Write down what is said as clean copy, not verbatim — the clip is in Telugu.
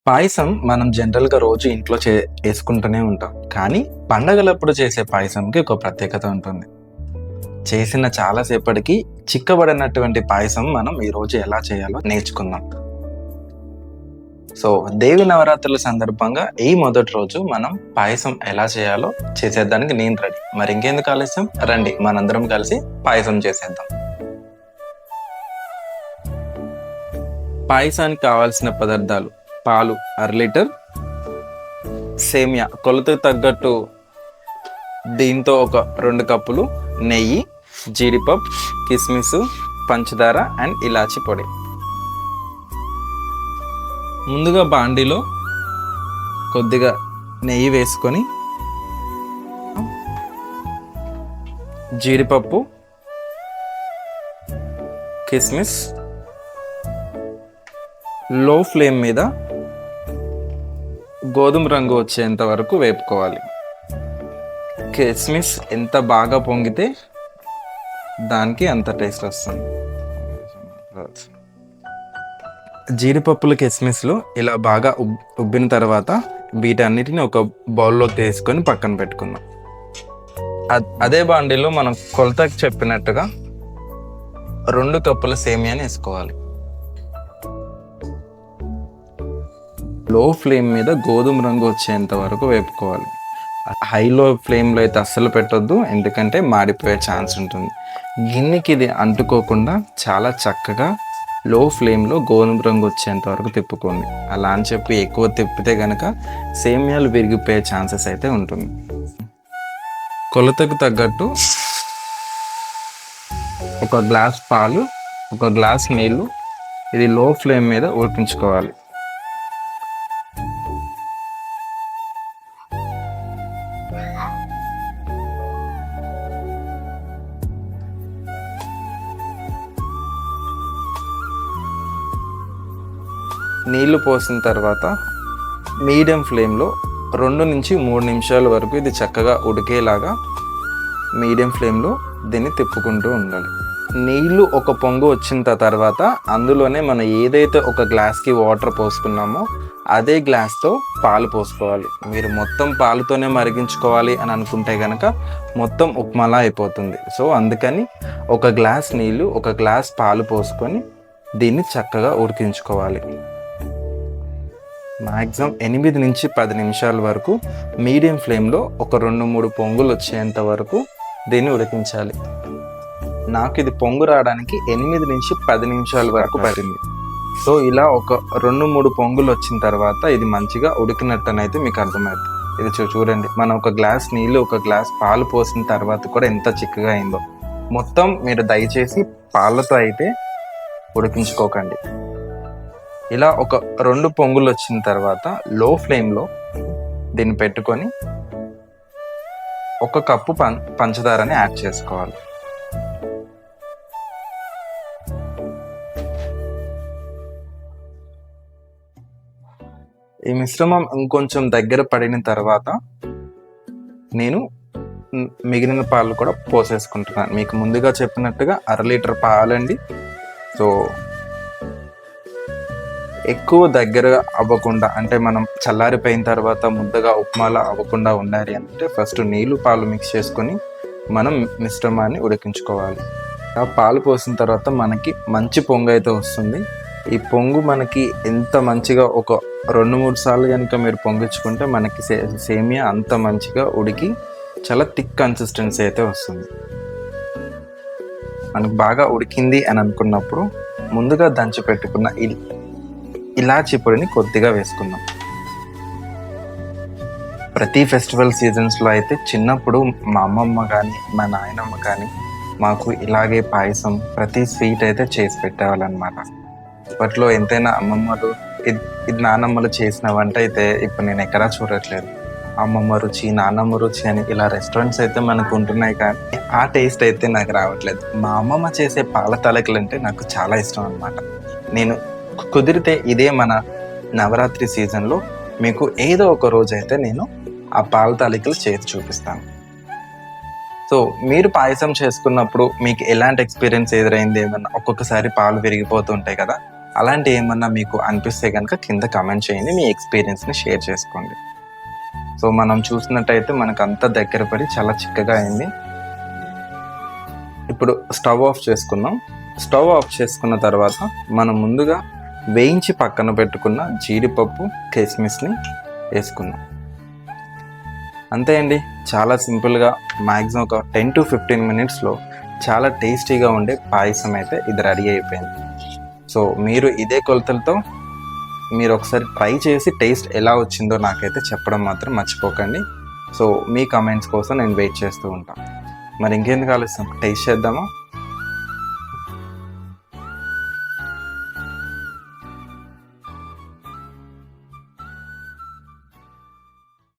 పాయసం మనం జనరల్‌గా రోజు ఇంట్లో చేసుకుంటూనే ఉంటాం. కానీ పండగలప్పుడు చేసే పాయసంకి ఒక ప్రత్యేకత ఉంటుంది. చేసిన చాలా సేపటికి చిక్కబడినటువంటి పాయసం మనం ఈరోజు ఎలా చేయాలో నేర్చుకుందాం. సో, దేవి నవరాత్రుల సందర్భంగా ఈ మొదటి రోజు మనం పాయసం ఎలా చేయాలో చేసేద్దానికి నేను రెడీ. మరి ఇంకెందుకు ఆలస్యం? రండి మనందరం కలిసి పాయసం చేసేద్దాం. పాయసానికి కావాల్సిన పదార్థాలు: పాలు 1/2 లీటర్, సేమియా కొలతకు తగ్గట్టు దీంతో ఒక 2 కప్పులు, నెయ్యి, జీడిపప్పు, కిస్మిస్, పంచదార అండ్ ఇలాచి పొడి. ముందుగా బాండీలో కొద్దిగా నెయ్యి వేసుకొని జీడిపప్పు, కిస్మిస్ లో ఫ్లేమ్ మీద గోధుమ రంగు వచ్చేంత వరకు వేపుకోవాలి. కిస్మిస్ ఎంత బాగా పొంగితే దానికి అంత టేస్ట్ వస్తుంది. జీడిపప్పులు, కిస్మిస్లు ఇలా బాగా ఉబ్బిన తర్వాత వీటన్నిటిని ఒక బౌల్లో తీసుకొని పక్కన పెట్టుకుందాం. అదే బాండీలో మనం కొలతకు చెప్పినట్టుగా 2 కప్పుల సేమియాని వేసుకోవాలి. లో ఫ్లేమ్ మీద గోధుమ రంగు వచ్చేంత వరకు వేపుకోవాలి. హైలో ఫ్లేమ్లో అయితే అస్సలు పెట్టొద్దు, ఎందుకంటే మాడిపోయే ఛాన్స్ ఉంటుంది. గిన్నెకి ఇది అంటుకోకుండా చాలా చక్కగా లో ఫ్లేమ్లో గోధుమ రంగు వచ్చేంత వరకు తిప్పుకోండి. అలా అని చెప్పి ఎక్కువ తిప్పితే కనుక సేమియాలు విరిగిపోయే ఛాన్సెస్ అయితే ఉంటుంది. కొలతకు తగ్గట్టు 1 గ్లాస్ పాలు, 1 గ్లాస్ నీళ్ళు, ఇది లో ఫ్లేమ్ మీద ఉడికించుకోవాలి. నీళ్లు పోసిన తర్వాత మీడియం ఫ్లేమ్లో 2 నుంచి 3 నిమిషాల వరకు ఇది చక్కగా ఉడికేలాగా మీడియం ఫ్లేమ్లో దీన్ని తిప్పుకుంటూ ఉండాలి. నీళ్లు ఒక పొంగు వచ్చిన తర్వాత అందులోనే మనం ఏదైతే 1 గ్లాస్కి వాటర్ పోసుకున్నామో అదే గ్లాస్తో పాలు పోసుకోవాలి. మీరు మొత్తం పాలుతోనే మరిగించుకోవాలి అని అనుకుంటే కనుక మొత్తం ఉప్మాలా అయిపోతుంది. సో అందుకని 1 గ్లాస్ నీళ్ళు, 1 గ్లాస్ పాలు పోసుకొని దీన్ని చక్కగా ఉడికించుకోవాలి. మ్యాక్సిమం 8 నుంచి 10 నిమిషాల వరకు మీడియం ఫ్లేమ్లో ఒక 2-3 పొంగులు వచ్చేంత వరకు దీన్ని ఉడికించాలి. నాకు ఇది పొంగు రావడానికి 8 నుంచి 10 నిమిషాల వరకు పట్టింది. సో ఇలా ఒక 2-3 పొంగులు వచ్చిన తర్వాత ఇది మంచిగా ఉడికినట్టనైతే మీకు అర్థమవుతుంది. ఇది చూడండి, మనం 1 గ్లాస్ నీళ్ళు, 1 గ్లాస్ పాలు పోసిన తర్వాత కూడా ఎంత చిక్కగా అయిందో. మొత్తం మీరు దయచేసి పాలతో అయితే ఉడికించుకోకండి. ఇలా ఒక 2 పొంగులు వచ్చిన తర్వాత లో ఫ్లేమ్లో దీన్ని పెట్టుకొని 1 కప్పు పంచదారని యాడ్ చేసుకోవాలి. ఈ మిశ్రమం ఇంకొంచెం దగ్గర పడిన తర్వాత నేను మిగిలిన పాలు కూడా పోసేసుకుంటున్నాను. మీకు ముందుగా చెప్పినట్టుగా 1/2 లీటర్ పాలండి. సో ఎక్కువ దగ్గరగా అవ్వకుండా, అంటే మనం చల్లారిపోయిన తర్వాత ముద్దగా ఉప్మాలా అవ్వకుండా ఉండాలి అంటే ఫస్ట్ నీళ్ళు, పాలు మిక్స్ చేసుకొని మనం మిశ్రమాన్ని ఉడికించుకోవాలి. ఆ పాలు పోసిన తర్వాత మనకి మంచి పొంగు అయితే వస్తుంది. ఈ పొంగు మనకి ఎంత మంచిగా ఒక 2-3 సార్లు కనుక మీరు పొంగించుకుంటే మనకి సేమియా అంత మంచిగా ఉడికి చాలా థిక్ కన్సిస్టెన్సీ అయితే వస్తుంది. మనకు బాగా ఉడికింది అని అనుకున్నప్పుడు ముందుగా దంచి పెట్టుకున్న ఇలాచి పొడిని కొద్దిగా వేసుకుందాం. ప్రతి ఫెస్టివల్ సీజన్స్లో అయితే చిన్నప్పుడు మా అమ్మమ్మ కానీ మా నాయనమ్మ కానీ మాకు ఇలాగే పాయసం, ప్రతి స్వీట్ అయితే చేసి పెట్టేవాళ్ళనమాట. ఇప్పట్లో ఎంతైనా అమ్మమ్మలు, ఇది నానమ్మలు చేసిన వంట అయితే ఇప్పుడు నేను ఎక్కడా చూడట్లేదు. అమ్మమ్మ రుచి, నాన్నమ్మ రుచి అని ఇలా రెస్టారెంట్స్ అయితే మనకు ఉంటున్నాయి, కానీ ఆ టేస్ట్ అయితే నాకు రావట్లేదు. మా అమ్మమ్మ చేసే పాల తలకలు అంటే నాకు చాలా ఇష్టం అనమాట. నేను కుదిరితే ఇదే మన నవరాత్రి సీజన్లో మీకు ఏదో ఒక రోజు అయితే నేను ఆ పాల తాలికలు చేసి చూపిస్తాను. సో మీరు పాయసం చేసుకున్నప్పుడు మీకు ఎలాంటి ఎక్స్పీరియన్స్ ఎదురైంది? ఏమన్నా ఒక్కొక్కసారి పాలు విరిగిపోతుంటాయి కదా, అలాంటి ఏమన్నా మీకు అనిపిస్తే కనుక కింద కామెంట్ చేయండి, మీ ఎక్స్పీరియన్స్ని షేర్ చేసుకోండి. సో మనం చూసినట్టయితే మనకు అంతా దగ్గర పడి చాలా చిక్కగా అయింది. ఇప్పుడు స్టవ్ ఆఫ్ చేసుకుందాం. స్టవ్ ఆఫ్ చేసుకున్న తర్వాత మనం ముందుగా వేయించి పక్కన పెట్టుకున్న జీడిపప్పు కిస్మిస్ని వేసుకుందాం. అంతే అండి, చాలా సింపుల్గా మ్యాక్సిమం ఒక 10 to 15 మినిట్స్లో చాలా టేస్టీగా ఉండే పాయసం అయితే ఇది రెడీ అయిపోయింది. సో మీరు ఇదే కొలతలతో మీరు ఒకసారి ట్రై చేసి టేస్ట్ ఎలా వచ్చిందో నాకైతే చెప్పడం మాత్రం మర్చిపోకండి. సో మీ కామెంట్స్ కోసం నేను వెయిట్ చేస్తూ ఉంటాను. మరి ఇంకెందుకు ఆలస్యం, టేస్ట్ చేద్దామా?